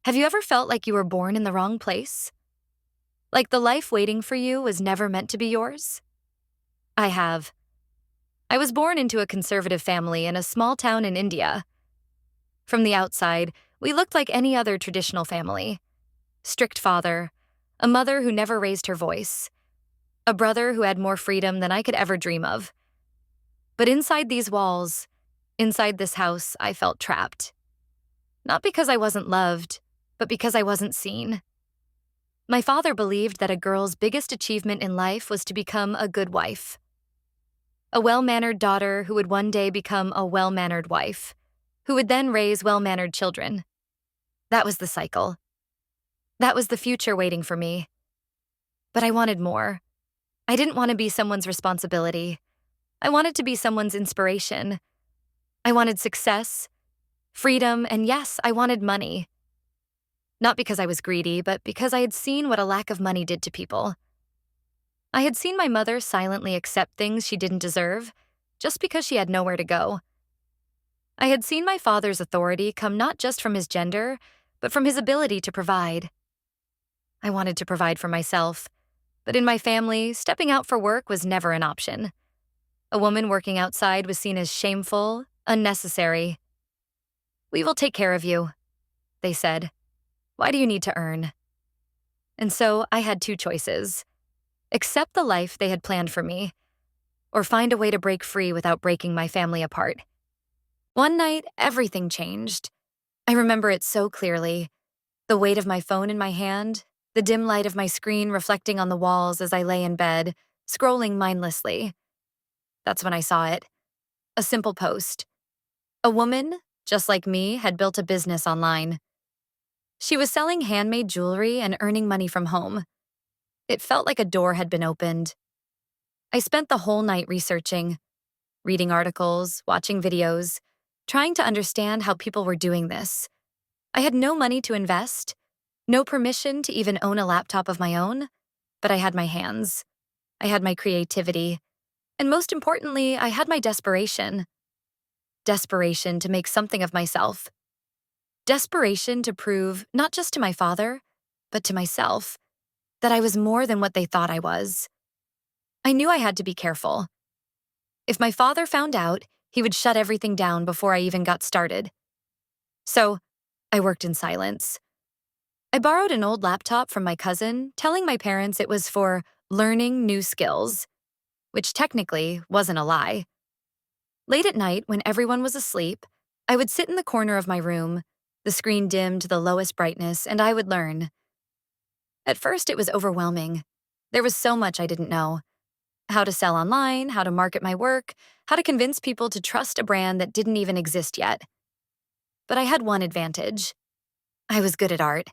Have you ever felt like you were born in the wrong place? Like the life waiting for you was never meant to be yours? I have. I was born into a conservative family in a small town in India. From the outside, we looked like any other traditional family. Strict father, a mother who never raised her voice, a brother who had more freedom than I could ever dream of. But inside these walls, inside this house, I felt trapped. Not because I wasn't loved, but because I wasn't seen. My father believed that a girl's biggest achievement in life was to become a good wife. A well-mannered daughter who would one day become a well-mannered wife, who would then raise well-mannered children. That was the cycle. That was the future waiting for me. But I wanted more. I didn't want to be someone's responsibility. I wanted to be someone's inspiration. I wanted success, freedom, and yes, I wanted money. Not because I was greedy, but because I had seen what a lack of money did to people. I had seen my mother silently accept things she didn't deserve, just because she had nowhere to go. I had seen my father's authority come not just from his gender, but from his ability to provide. I wanted to provide for myself, but in my family, stepping out for work was never an option. A woman working outside was seen as shameful, unnecessary. "We will take care of you," they said. "Why do you need to earn?" And so I had two choices: accept the life they had planned for me, or find a way to break free without breaking my family apart. One night, everything changed. I remember it so clearly. The weight of my phone in my hand, the dim light of my screen reflecting on the walls as I lay in bed, scrolling mindlessly. That's when I saw it. A simple post. A woman, just like me, had built a business online. She was selling handmade jewelry and earning money from home. It felt like a door had been opened. I spent the whole night researching, reading articles, watching videos, trying to understand how people were doing this. I had no money to invest, no permission to even own a laptop of my own, but I had my hands. I had my creativity. And most importantly, I had my desperation. Desperation to make something of myself. Desperation to prove, not just to my father, but to myself, that I was more than what they thought I was. I knew I had to be careful. If my father found out, he would shut everything down before I even got started. So, I worked in silence. I borrowed an old laptop from my cousin, telling my parents it was for learning new skills, which technically wasn't a lie. Late at night, when everyone was asleep, I would sit in the corner of my room, the screen dimmed to the lowest brightness, and I would learn. At first, it was overwhelming. There was so much I didn't know. How to sell online, how to market my work, how to convince people to trust a brand that didn't even exist yet. But I had one advantage. I was good at art.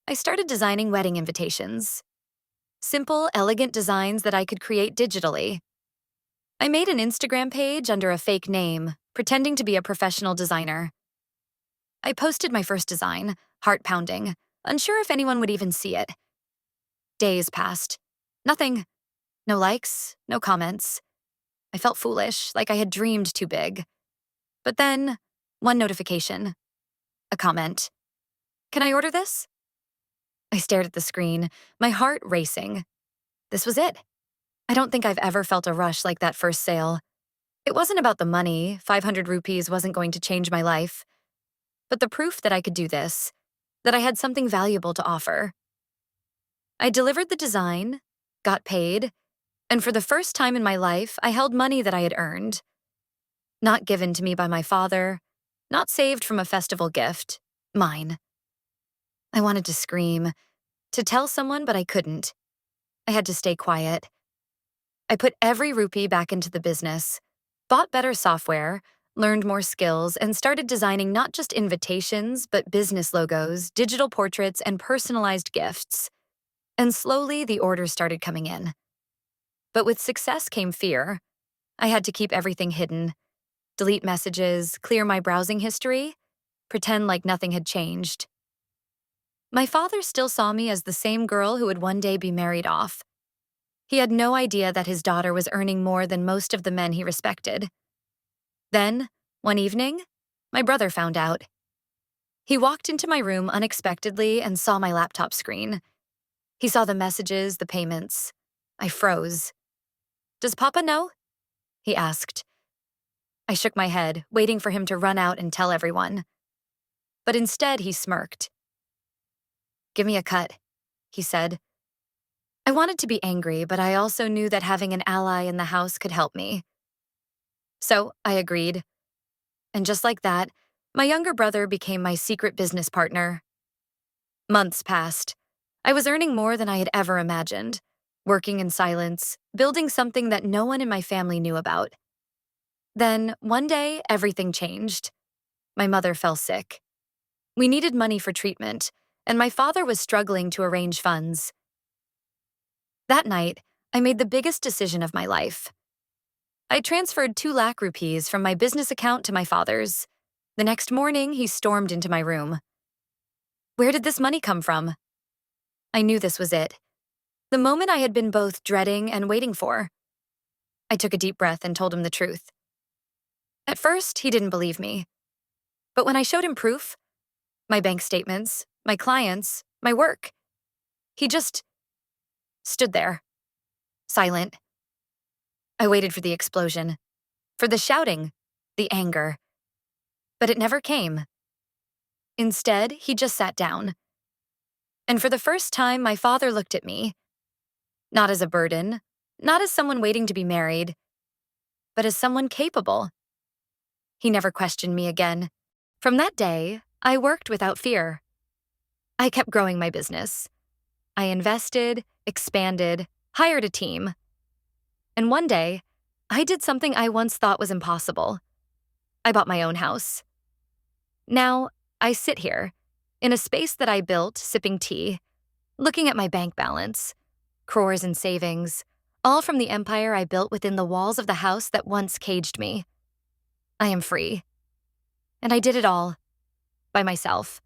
I started designing wedding invitations. Simple, elegant designs that I could create digitally. I made an Instagram page under a fake name, pretending to be a professional designer. I posted my first design, heart-pounding, unsure if anyone would even see it. Days passed. Nothing. No likes, no comments. I felt foolish, like I had dreamed too big. But then, one notification. A comment. "Can I order this?" I stared at the screen, my heart racing. This was it. I don't think I've ever felt a rush like that first sale. It wasn't about the money, 500 rupees wasn't going to change my life. But the proof that I could do this, that I had something valuable to offer. I delivered the design, got paid, and for the first time in my life, I held money that I had earned. Not given to me by my father, not saved from a festival gift, mine. I wanted to scream, to tell someone, but I couldn't. I had to stay quiet. I put every rupee back into the business, bought better software, learned more skills, and started designing not just invitations, but business logos, digital portraits, and personalized gifts. And slowly, the orders started coming in. But with success came fear. I had to keep everything hidden, delete messages, clear my browsing history, pretend like nothing had changed. My father still saw me as the same girl who would one day be married off. He had no idea that his daughter was earning more than most of the men he respected. Then, one evening, my brother found out. He walked into my room unexpectedly and saw my laptop screen. He saw the messages, the payments. I froze. "Does Papa know?" he asked. I shook my head, waiting for him to run out and tell everyone. But instead, he smirked. "Give me a cut," he said. I wanted to be angry, but I also knew that having an ally in the house could help me. So I agreed. And just like that, my younger brother became my secret business partner. Months passed. I was earning more than I had ever imagined, working in silence, building something that no one in my family knew about. Then, one day, everything changed. My mother fell sick. We needed money for treatment, and my father was struggling to arrange funds. That night, I made the biggest decision of my life. I transferred 2 lakh rupees from my business account to my father's. The next morning, he stormed into my room. "Where did this money come from?" I knew this was it. The moment I had been both dreading and waiting for. I took a deep breath and told him the truth. At first, he didn't believe me. But when I showed him proof, my bank statements, my clients, my work, he just stood there, silent. I waited for the explosion, for the shouting, the anger. But it never came. Instead, he just sat down. And for the first time, my father looked at me, not as a burden, not as someone waiting to be married, but as someone capable. He never questioned me again. From that day, I worked without fear. I kept growing my business. I invested, expanded, hired a team. And one day, I did something I once thought was impossible. I bought my own house. Now, I sit here, in a space that I built, sipping tea, looking at my bank balance, crores in savings, all from the empire I built within the walls of the house that once caged me. I am free. And I did it all, by myself.